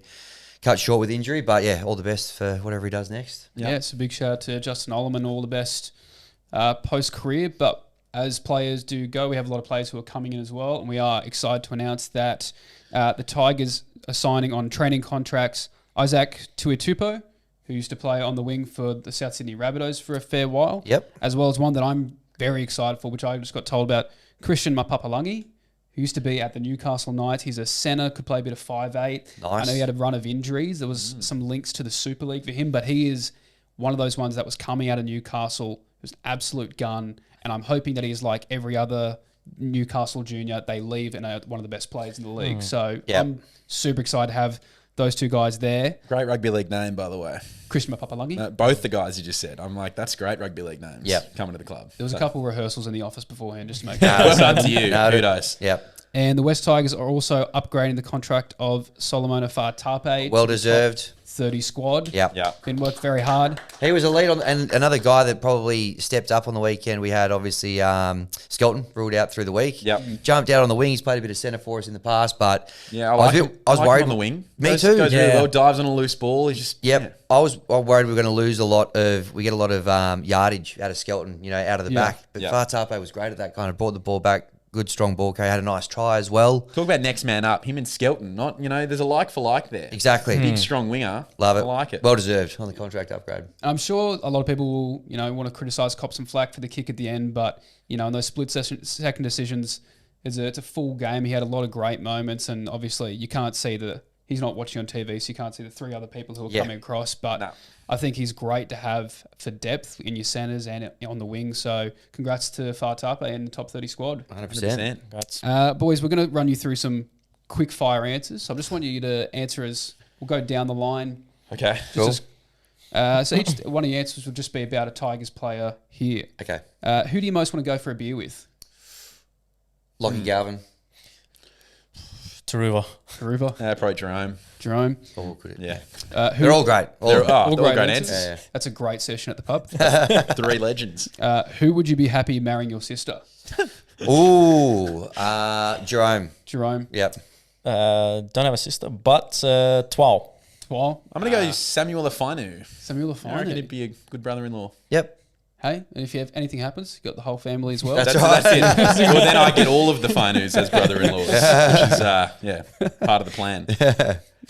cut short with injury. But all the best for whatever he does next. Yeah, it's a big shout out to Justin Olam, all the best post-career. But as players do go, we have a lot of players who are coming in as well, and we are excited to announce that the Tigers are signing on training contracts Isaac Tuitupo, who used to play on the wing for the South Sydney Rabbitohs for a fair while. Yep. As well as one that I'm very excited for, which I just got told about, Christian Mapapalangi, who used to be at the Newcastle Knights. He's a centre, could play a bit of 5'8". Nice. I know he had a run of injuries. There was some links to the Super League for him, but he is one of those ones that was coming out of Newcastle. It was an absolute gun, and I'm hoping that he is like every other Newcastle junior. They leave and are one of the best players in the league. So I'm super excited to have those two guys there. Great rugby league name, by the way. Christian Mapapalangi. Both the guys you just said. I'm like, that's great rugby league names. Yep. Coming to the club. There was a couple of rehearsals in the office beforehand just to make Well sure. done to you. Kudos. Yep. And the West Tigers are also upgrading the contract of Solomon Afar-Tape. Well deserved. 30 squad. Yep. Yeah. Been worked very hard. He was a lead on, and another guy that probably stepped up on the weekend. We had obviously Skelton ruled out through the week. Yep. Jumped out on the wing. He's played a bit of centre for us in the past, but Yeah, I like was, him. I was I like worried him on the wing. Me Goes too. really well. Dives on a loose ball. He's just Yep. I was worried we were going to lose a lot of. We get a lot of yardage out of Skelton, out of the back. But Far-Tape was great at that. Kind of brought the ball back. Good strong ball carry. Had a nice try as well. Talk about next man up. Him and Skelton. Not there's a like for like there. Exactly. Big strong winger. Love it. I like it. Well deserved on the contract upgrade. I'm sure a lot of people will, want to criticise, cop some flack for the kick at the end, but, in those second decisions, it's a full game. He had a lot of great moments, and obviously you can't see he's not watching on TV, so you can't see the three other people who are coming across, but I think he's great to have for depth in your centres and on the wing, so congrats to Far-Tape and the top 30 squad. 100%. that's Boys, we're going to run you through some quick fire answers, so I just want you to answer we'll go down the line. Okay. Cool. So each one of the answers will just be about a Tigers player here. Okay. Who do you most want to go for a beer with? Lachie Galvin. Taruva. Karuva, Probably Jerome. Jerome. Oh, could it? Yeah. They're all great. All great great answers. answers. That's a great session at the pub. 3 legends. Who would you be happy marrying your sister? Ooh, Jerome. Jerome. Yep. Don't have a sister, but Twal. Twal. I'm going to go Samuel Afinu. Samuel I reckon he'd Afine. be a good brother-in-law. Yep. Hey, and if anything happens, you got the whole family as well. That's That's it. Well, then I get all of the Finus as brother-in-laws, which is part of the plan.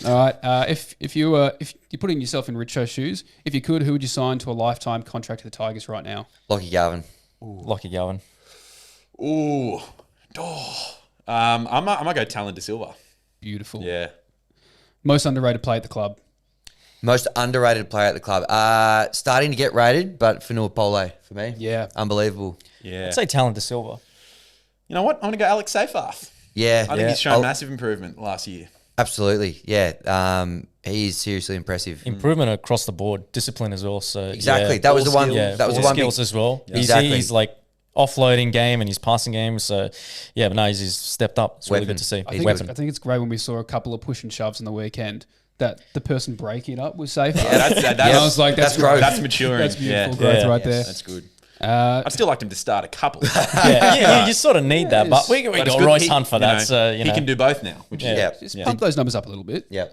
All right. If you're putting yourself in Richo's shoes, if you could, who would you sign to a lifetime contract to the Tigers right now? Lachie Galvin. Lachie Galvin. Ooh. I might go Talon De Silva. Beautiful. Yeah. Most underrated player at the club. Most underrated player at the club. Starting to get rated, but Fanua Pole for me. Yeah. Unbelievable. Yeah. I'd say Talon De Silva. You know what? I'm going to go Alex Seyfarth. Yeah. I think he's shown massive improvement last year. Absolutely. Yeah. He's seriously impressive. Improvement across the board, discipline as well. So Exactly. yeah. That was the one. Yeah, That was the ball one. skills as well. Yeah. Exactly. He's like offloading game and his passing game. So yeah, but no, he's stepped up. It's really Weapon. good to see. I think it's great when we saw a couple of push and shoves on the weekend that the person breaking it up was safe. That's I was like, that's growth. That's maturing. That's beautiful growth right there. That's good. I'd still like him to start a couple. You sort of need that, but we got good. Royce Hunt for that. So he can do both now. Which is Just pump those numbers up a little bit. Yeah.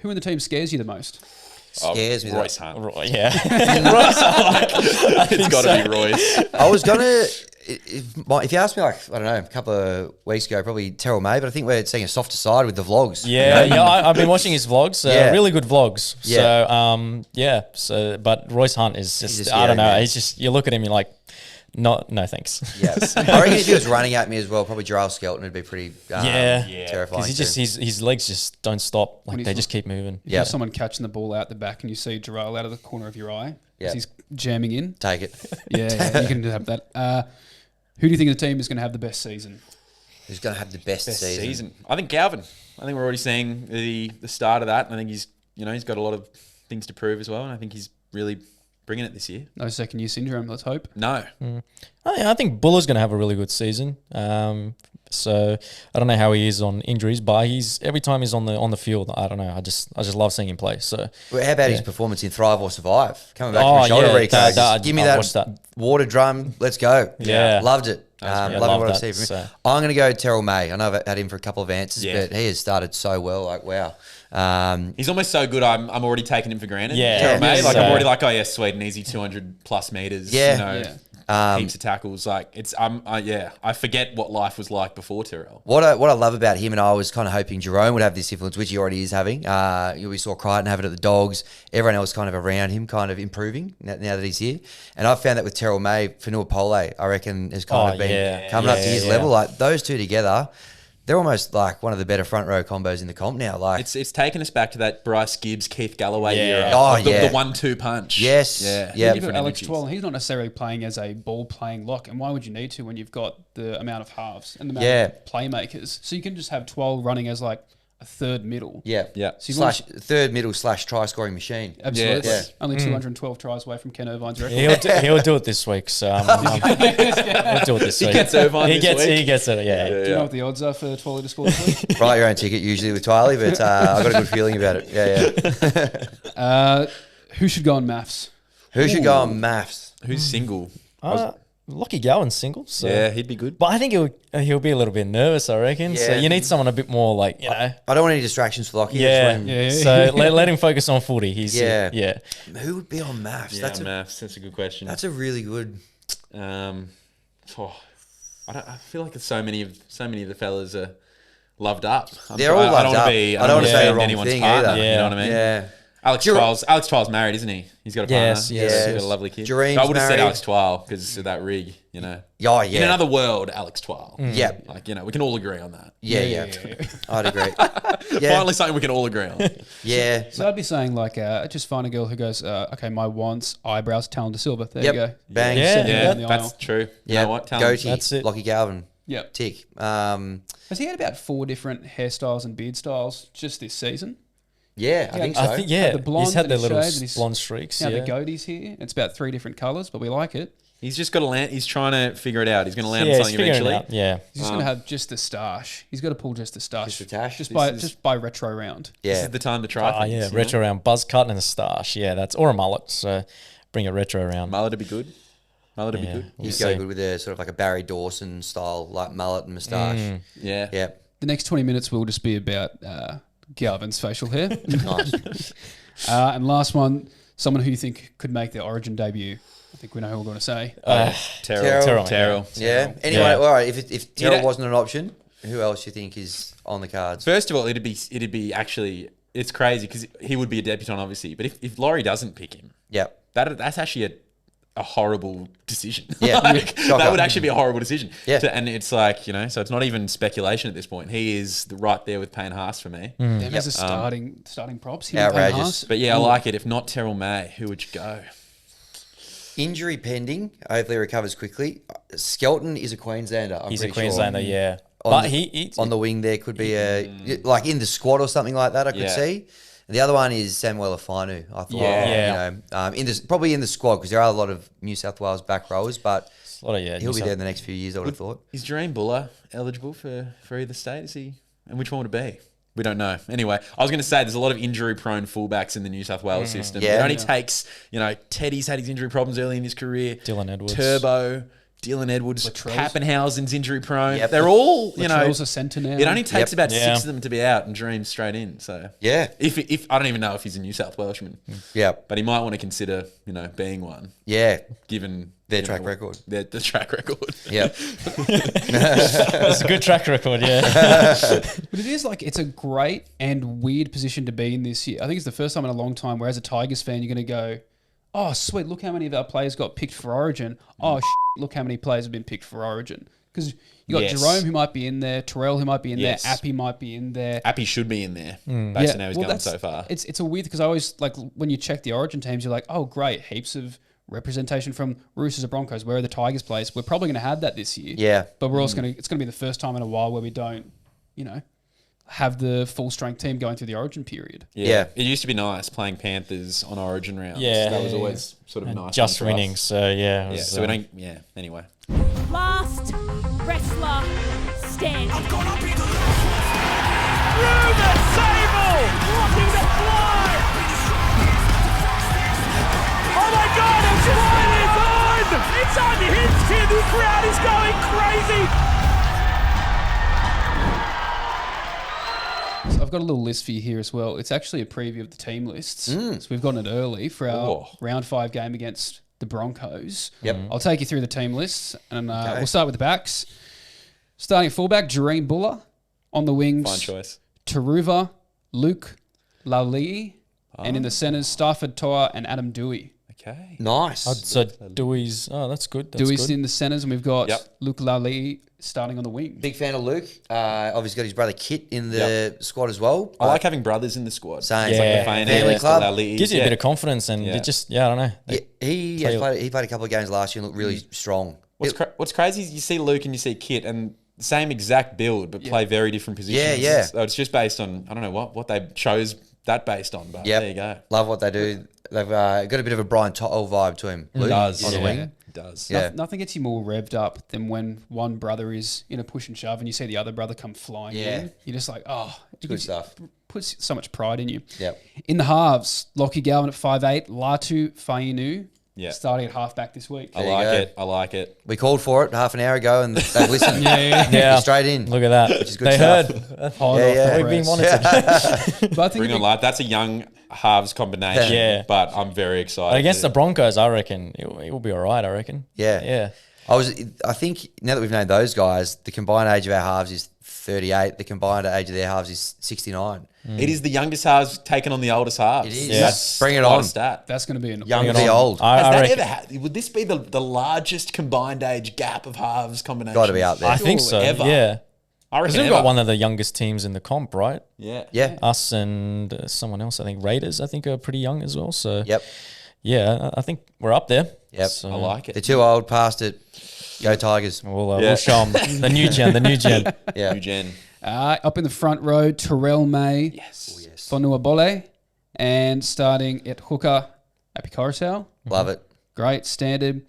Who in the team scares you the most? Scares me. Royce Hunt. Yeah. It's got to be Royce. I was gonna. If you asked me, like, I don't know, a couple of weeks ago, probably Terrell May, but I think we're seeing a softer side with the vlogs. I've been watching his vlogs. Really good vlogs. Yeah. But Royce Hunt is just I don't know. He's just, you look at him, you're like, no thanks. Yes. I reckon if he was running at me as well, probably Jarrell Skelton would be pretty terrifying. Because his legs just don't stop. Like, they just keep moving. You have someone catching the ball out the back and you see Jarrell out of the corner of your eye as he's jamming in. Take it. Yeah, you can have that. Who do you think the team is going to have the best season? Who's going to have the best season? I think Galvin. I think we're already seeing the start of that. I think he's got a lot of things to prove as well, and I think he's really bringing it this year. No second year syndrome, let's hope. No. I think Buller's going to have a really good season. So I don't know how he is on injuries, but every time he's on the field, I don't know. I just love seeing him play. So Well, how about his performance in Thrive or Survive? Coming back from a shoulder recon. Give me that water drum. Let's go. Yeah. Loved it. Loved what I that, see from him. so. I'm going to go Terrell May. I know I've had him for a couple of answers, but he has started so well. Like, wow. He's almost so good. I'm already taking him for granted. Yeah. Terrell May. Yeah. Like, I'm already like, oh yeah, sweet, and easy 200 plus meters. Yeah. Heaps of tackles. Like, it's I forget what life was like before Terrell. What I love about him, and I was kind of hoping Jerome would have this influence, which he already is having. We saw Crichton have it at the Dogs. Everyone else kind of around him kind of improving now that he's here. And I've found that with Terrell May, Fanua Pole, I reckon, has kind of been coming up to his level. Like, those two together, they're almost like one of the better front row combos in the comp now. Like, it's taken us back to that Bryce Gibbs, Keith Galloway era. Oh, the yeah. The 1-2 punch. Yes. Yeah. You've got Alex Twal, he's not necessarily playing as a ball-playing lock. And why would you need to when you've got the amount of halves and the amount of playmakers? So you can just have Twal running as like a third middle. Yeah. So third middle / try scoring machine. Absolutely. Yeah. Only 212 tries away from Ken Irvine's record. He'll do it this week. So he'll do it this week. He gets Irvine this week. He gets it. Yeah. Do you know what the odds are for Twally to score this week? Write your own ticket usually with Twiley, but I've got a good feeling about it. Yeah. Who should go on maths? Who should go on maths? Who's single? Lockie Gowan's single. So. Yeah, he'd be good. But I think he'll be a little bit nervous, I reckon. So Yeah. you need someone a bit more like, you know. I don't want any distractions for Lockie. Yeah. So let him focus on footy. He's Yeah. Who would be on maths? Yeah, maths. That's a good question. That's a really good. I feel like so many of the fellas are loved up. They're all loved up. I don't want to say anyone's thing partner. either. You know what I mean? Yeah. Alex Twal's married, isn't he? He's got a partner. Yes. He's got a lovely kid. Jareem's I would have said married. Alex Twal because of that rig, you know. Oh, yeah. In another world, Alex Twal. Yeah. Like, you know, we can all agree on that. Yeah. I'd agree. Finally something we can all agree on. Yeah. So I'd be saying like, just find a girl who goes, okay, my wants, eyebrows, Talon De Silva. There you go. Bang. Yeah. Send it Yeah, down the that's aisle. true. Yeah. You know what? Goatee. That's it. Lockie Galvin. Yep. Tick. Has he had about 4 different hairstyles and beard styles just this season? Yeah, I think so. I think, yeah. The blonde He's had the and little shaved and he's- blonde streaks. Now Yeah. the goatee's here. It's about 3 different colours, but we like it. He's just got to land. He's trying to figure it out. He's going to land on he's something figuring it eventually. out. Yeah. He's just going to have just the stash. He's got to pull just the stash. Just the tash? Just by retro round. This Yeah. is the time to try things. Yeah. you know? Retro around buzz cut and a stash. Yeah. Or a mullet. So bring a retro around. Mullet would be good. Mullet would be Yeah. good. We'll He'd see. go good with a sort of like a Barry Dawson style, like mullet and moustache. Yeah. Yeah. The next 20 minutes will just be about Galvin's facial hair. Nice. And last one, someone who you think could make their Origin debut. I think we know who we're going to say. Terrell. Yeah. Anyway, Yeah. all right. If Terrell Yeah. wasn't an option, who else do you think is on the cards? First of all, it'd be actually, it's crazy because he would be a debutant, obviously. But if Laurie doesn't pick him, Yep. that's actually a horrible decision. Yeah. Like, Shocker. that would actually be a horrible decision. Yeah. And it's like, you know, so it's not even speculation at this point. He is right there with Payne Haas for me. Them as a starting props. Him and Payne Outrageous. Haas. But yeah, I like it. If not Terrell May, who would you go? Injury pending. Hopefully recovers quickly. Skelton is a Queenslander. He's a pretty Queenslander, sure. yeah. On But the, he on the wing there could be like in the squad or something like that. I could Yeah. see. And the other one is Samuel Afanu. I thought, Yeah. you know, probably in the squad because there are a lot of New South Wales back rowers, but a lot of, yeah, he'll be there in the next few years. I would have thought. Is Dream Buller eligible for either state? Is he? And which one would it be? We don't know. Anyway, I was going to say there's a lot of injury-prone fullbacks in the New South Wales system. Yeah. It only takes, you know, Teddy's had his injury problems early in his career. Dylan Edwards. Turbo, Dylan Edwards, Latrell's. Pappenhausen's injury-prone. Yep. They're all, you know, Latrell's a centre now. it only takes Yep. about Yeah. 6 of them to be out and Dream straight in. So Yeah. if I don't even know if he's a New South Welshman, Yeah. but he might want to consider, you know, being one, Yeah. given Their you track know, record. The track record. Yeah. It's a good track record, yeah. But it is like, it's a great and weird position to be in this year. I think it's the first time in a long time where as a Tigers fan, you're going to go, oh, sweet, look how many of our players got picked for Origin. Oh, look how many players have been picked for Origin. Because you got Yes. Jerome who might be in there, Terrell who might be in Yes. there, Appy might be in there. Appy should be in there based on how he's going that's- so far. It's a weird, because I always, like, when you check the Origin teams, you're like, oh, great, heaps of representation from Roosters or Broncos. Where are the Tigers players? We're probably going to have that this year. Yeah. But we're also it's going to be the first time in a while where we don't, you know, have the full strength team going through the Origin period. Yeah. It used to be nice playing Panthers on Origin rounds. Yeah. That was always sort of And nice. just one for us. winning, so yeah. it Yeah, was, so we don't, yeah, anyway. Last wrestler standing. Ruben Sable looking to fly. Oh my God, the flight is on! It's unhinged here. The crowd is going crazy. So I've got a little list for you here as well. It's actually a preview of the team lists. So we've gotten it early for our Oh. round 5 game against the Broncos. Yep. I'll take you through the team lists, and we'll start with the backs. Starting at fullback, Jareem Buller. On the wings, Fine choice. Taruva, Luke Lachie, and in the centres, Stafford Toa and Adam Dewey. Okay. Nice. So Dewey's, that's good. That's Dewey's good. in the centres, and we've got Yep. Luke Lachie starting on the wing. Big fan of Luke. Obviously got his brother Kit in the squad as well. I like having brothers in the squad. Same. It's like Yeah. the Fane Family Airs, club. the Lally. Gives you Yeah. a bit of confidence, and Yeah. it just, I don't know. Yeah, he played a couple of games last year and looked really strong. What's crazy is you see Luke and you see Kit and the same exact build, but play very different positions. Yeah. So it's just based on, I don't know what they chose that based on, but there you go. Love what they do. They've got a bit of a Brian Tottle vibe to him. Luke, Does. on the Yeah. wing. It does. Yeah. Nothing gets you more revved up than when one brother is in a push and shove and you see the other brother come flying in. You're just like, oh, it Good stuff. puts so much pride in you. Yep. In the halves, Lockie Galvin at 5'8", Latu Fainu starting at halfback this week. I you like go. it. I like it. We called for it half an hour ago and they've listened. Yeah. Straight in. Look at that. Which is good They stuff. heard. Hot Yeah, off the yeah. We've been press. monitored. But I think Bring it'd on be- light. That's a young halves combination. Yeah. But I'm very excited. Against the Broncos, I reckon it will be all right. I reckon. Yeah. Yeah. I think now that we've named those guys, the combined age of our halves is 38. The combined age of their halves is 69. It is the youngest halves taking on the oldest halves. It is. Yeah. That's Bring it quite on. a stat. that's going to be an Young Bring to it the on. old. Has I that reckon. ever would this be the largest combined age gap of halves combination? Got to be out there. I think so. Ever. Yeah. I Because reckon we've got ever. one of the youngest teams in the comp, right? Yeah. Yeah. Us and someone else. I think Raiders. I think are pretty young as well. So Yep. yeah, I think we're up there. Yep. So I like it. They're too old, past it. Go Tigers. We'll Yeah. show them the new gen. The new gen. Yeah. Eugen. up in the front row, Terrell May, Yes. Fonua Bole, and starting at hooker, Api Coruscant. Love it. Great, standard.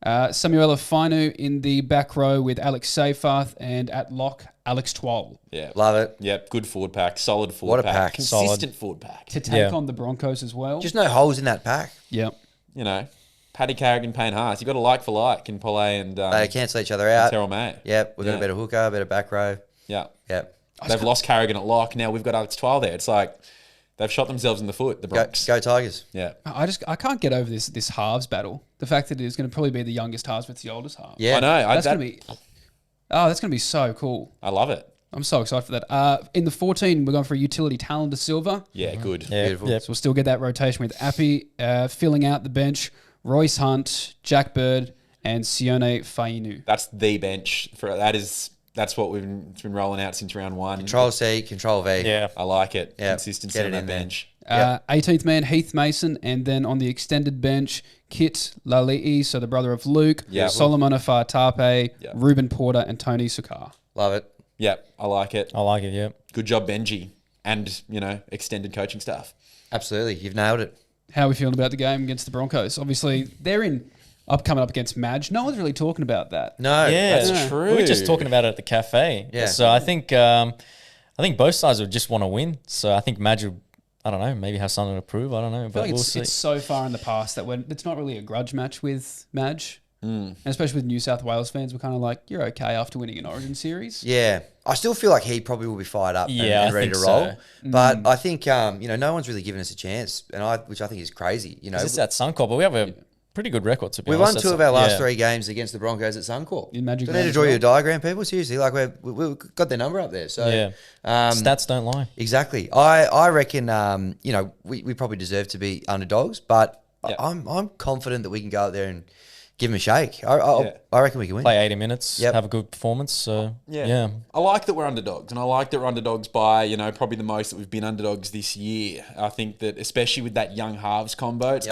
Samuela Fainu in the back row with Alex Seyfarth, and at lock, Alex Twal. Yeah. Love it. Yep. Good forward pack. Solid forward What a pack. Consistent forward pack. To take Yeah. on the Broncos as well. Just no holes in that pack. Yep. You know, Paddy Carrigan, Payne Haas. You've got a like for like in Pole and They cancel each other out. Terrell May. Yep. We've got Yeah. a better hooker, a better back row. Yeah. Yep. They've lost Carrigan at lock. Now we've got Alex Twal there. It's like they've shot themselves in the foot, the Go, Bronx. go Tigers. Yeah. I can't get over this halves battle. The fact that it is going to probably be the youngest halves with the oldest halves. Yeah. I know. That's going to be. Oh, that's going to be so cool. I love it. I'm so excited for that. In the 14, we're going for a utility Talon de Silva. Yeah, good. Yeah. Beautiful. Yeah. So we'll still get that rotation with Appy filling out the bench. Royce Hunt, Jack Bird, and Sione Fainu. That's the bench for that's what we've been rolling out since round 1. Control C, Control V. Yeah. I like it. Yeah. Consistency Get on it that in there. bench. 18th man, Heath Mason, and then on the extended bench, Kit Lali'i, so the brother of Luke, Yeah. Solomon Afar-Tape, Yeah. Ruben Porter, and Tony Sukar. Love it. Yeah, I like it. I like it, yeah. Good job, Benji, and extended coaching staff. Absolutely. You've nailed it. How are we feeling about the game against the Broncos? Obviously, they're coming up against Madge. No one's really talking about that. No. Yeah, That's true. We were just talking about it at the cafe. Yeah. So I think both sides would just want to win. So I think Madge would, I don't know, maybe have something to prove. I don't know, I feel but like we'll it's see. so far in the past that it's not really a grudge match with Madge. And especially with New South Wales fans, we're kind of like, you're okay after winning an Origin series. Yeah. I still feel like he probably will be fired up Yeah, and I ready think to roll. so. But I think, no one's really given us a chance, which I think is crazy. It's at Suncorp, but we have a pretty good record, to be We honest. won 2 of our last 3 games against the Broncos at Suncorp. In Magic Do I need to Round draw as you well? a diagram, people? Seriously, like we've got their number up there. So Yeah. Stats don't lie. exactly. I reckon we probably deserve to be underdogs, but Yeah. I'm confident that we can go out there and give them a shake. I reckon we can win. Play 80 minutes, Yep. have a good performance. So, yeah. I like that we're underdogs, and I like that we're underdogs by, probably the most that we've been underdogs this year. I think that especially with that young halves combo, it's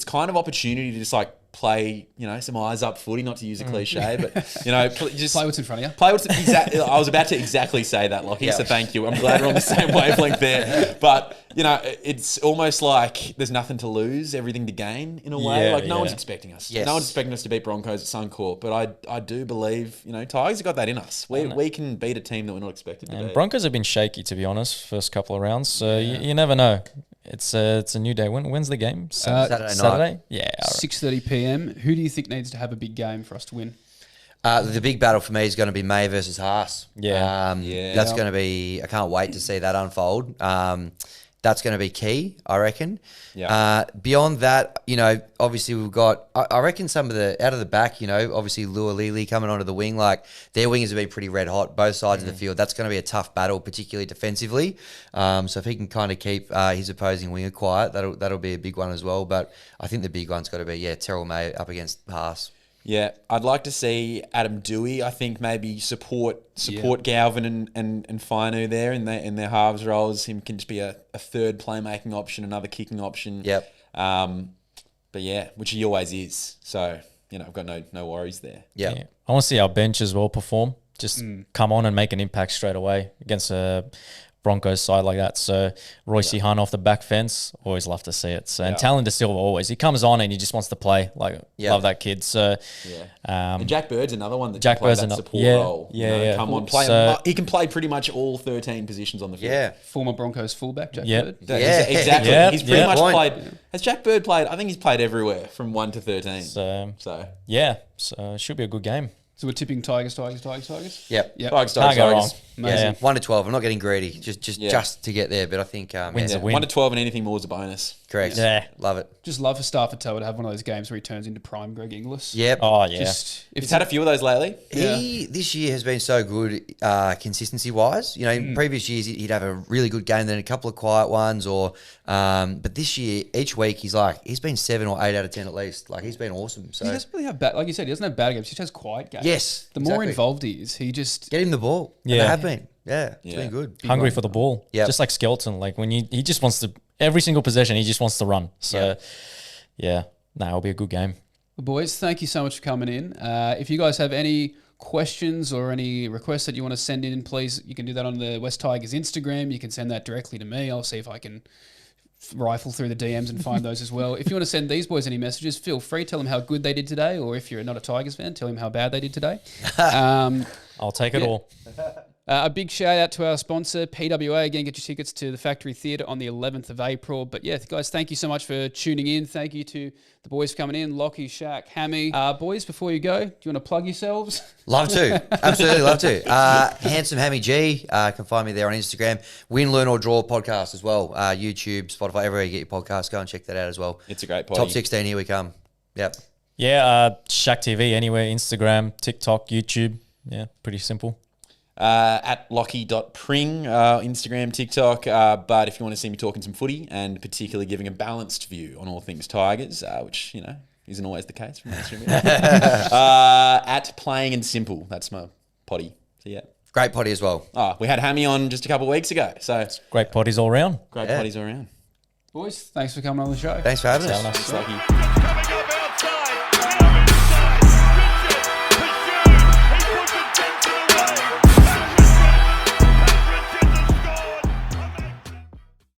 kind of opportunity to just like play, some eyes up footy, not to use a cliche, but just Play what's in front of you. Play what's exactly. I was about to exactly say that, Lockie. Yeah. So thank you. I'm glad we're on the same wavelength there. But it's almost like there's nothing to lose, everything to gain in a way. Yeah, like no yeah. one's expecting us. Yes. No one's expecting us to beat Broncos at Suncorp. But I do believe Tigers have got that in us. We can beat a team that we're not expected to And beat. Broncos have been shaky, to be honest, first couple of rounds. So you never know. It's a new day. When's the game? Saturday Saturday? night. Yeah. all right. 6:30 p.m. Who do you think needs to have a big game for us to win? The big battle for me is going to be May versus Haas. Yeah. That's going to be. I can't wait to see that unfold. That's going to be key, I reckon. Yeah. Beyond that, obviously we've got. I reckon some of the out of the back, obviously Lua Lili coming onto the wing, like their wingers have been pretty red hot, both sides of the field. That's going to be a tough battle, particularly defensively. So if he can kind of keep his opposing winger quiet, that'll be a big one as well. But I think the big one's got to be Terrell May up against Haas. Yeah, I'd like to see Adam Dewey. I think maybe support Galvin and Finu there in their halves roles. Him can just be a third playmaking option, another kicking option. Yep. But yeah, which he always is. So I've got no worries there. Yep. Yeah. I want to see our bench as well perform. Just come on and make an impact straight away against a Broncos side like that. So Royce Hunt off the back fence, always love to see it. So and Talon De Silva always, he comes on and he just wants to play. Love that kid. So And Jack Bird's another one that Jack can play Bird's that support yeah, role. yeah. Come on, play. So- He can play pretty much all 13 positions on the field. Yeah. Former Broncos fullback, Jack Yep. Bird. Exactly. Yeah, He's pretty yeah. much Point. played. Has Jack Bird played? I think he's played everywhere from 1 to 13. So So yeah, so it should be a good game. So we're tipping Tigers. Yep. Yep. Tigers. Can't go wrong. Amazing. Yeah. 1 to 12. I'm not getting greedy. Just to get there, but I think Wins Yeah, a win. 1 to 12 and anything more is a bonus. correct. Yeah. Love it. Just love for Stafford-Toa to have one of those games where he turns into prime Greg Inglis. Yep. Oh yeah. Just if He's had a few of those lately. He this year has been so good consistency wise. In previous years he'd have a really good game, then a couple of quiet ones, but this year each week he's been 7 or 8 out of 10 at least. Like he's been awesome. So he doesn't really have bad, like you said, he doesn't have bad games. He just has quiet games. Yes, The more exactly. involved he is, he just get him the ball. And Yeah. they have been. Yeah, it's Yeah. been good. Hungry for the ball. Yep. Just like Skelton. Like when he just wants to, every single possession, he just wants to run. So it'll be a good game. Well, boys, thank you so much for coming in. If you guys have any questions or any requests that you want to send in, please, you can do that on the West Tigers Instagram. You can send that directly to me. I'll see if I can rifle through the DMs and find those as well. If you want to send these boys any messages, feel free. Tell them how good they did today, or if you're not a Tigers fan, tell them how bad they did today. I'll take it all. A big shout out to our sponsor, PWA. Again, get your tickets to the Factory Theatre on the 11th of April. But yeah, guys, thank you so much for tuning in. Thank you to the boys for coming in, Lockie, Shaq, Hammy. Boys, before you go, do you want to plug yourselves? Love to. Absolutely love to. Handsome Hammy G. Can find me there on Instagram. Win, Learn or Draw podcast as well. YouTube, Spotify, everywhere you get your podcasts. Go and check that out as well. It's a great party. Top 16, here we come. Yep. Yeah, ShakTV anywhere, Instagram, TikTok, YouTube. Yeah, pretty simple. At Lachie.Pring, Instagram, TikTok. But if you want to see me talking some footy and particularly giving a balanced view on all things Tigers, which, isn't always the case from mainstream media. At Playing and Simple. That's my potty. So yeah. Great potty as well. Oh, we had Hammy on just a couple of weeks ago. So Great potties all round. great potties all around. Boys, thanks for coming on the show. Thanks for having us. Thanks, Lachie.